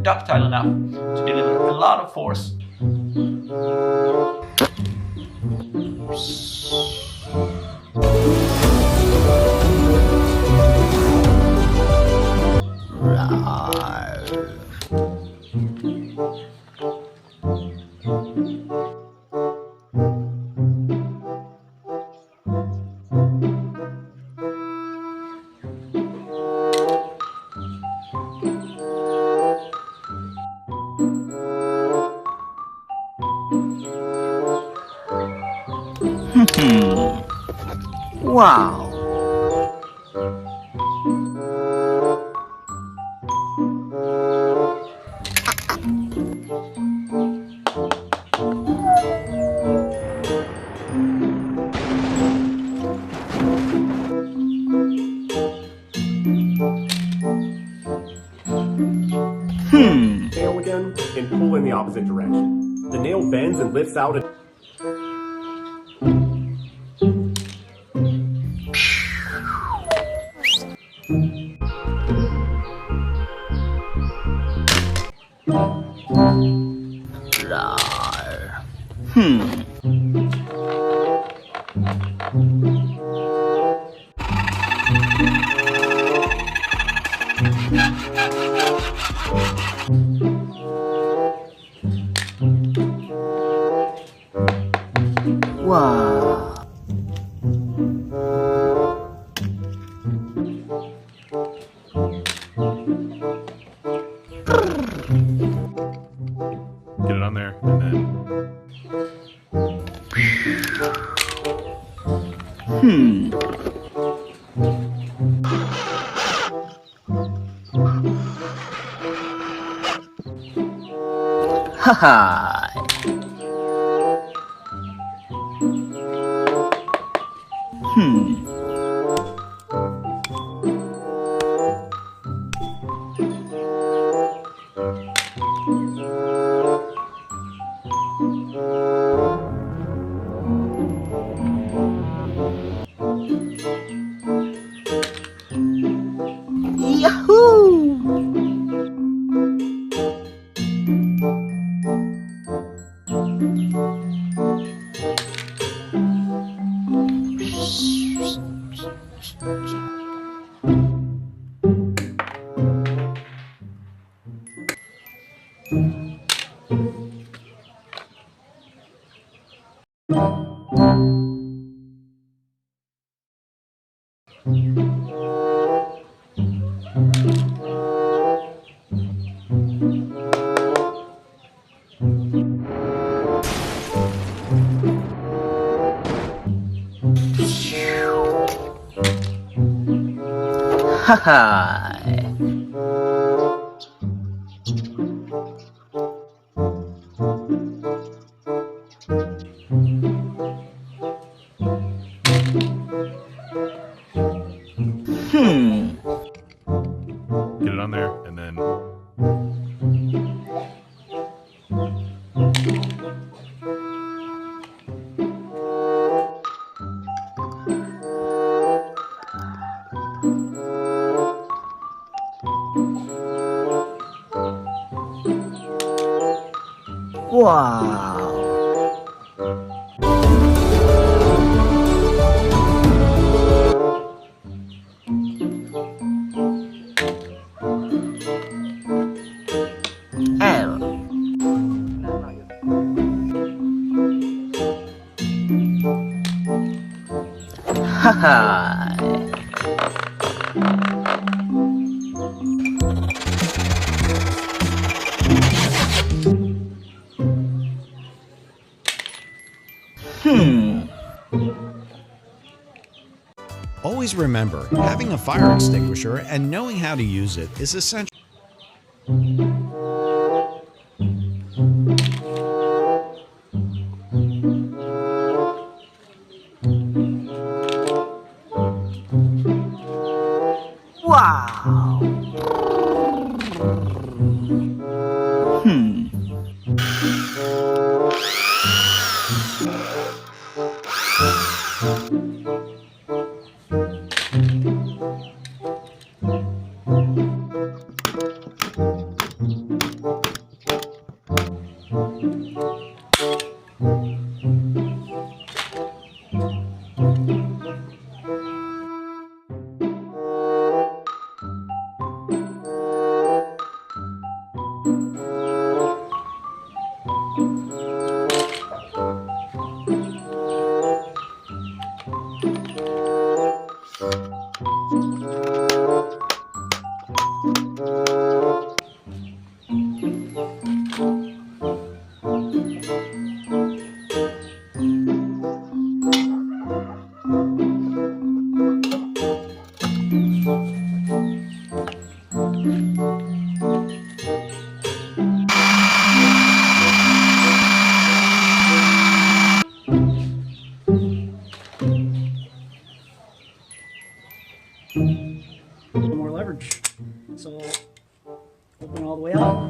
ductile enough to deliver a lot of force. Wow. Nail again and pull in the opposite direction. The nail bends and lifts out and Wow. Get it on there, and then Haha. Yahoo! Haha. get it on there, and then Wow. Haha. Always remember, having a fire extinguisher and knowing how to use it is essential. Wow. A little more leverage. So open all the way up.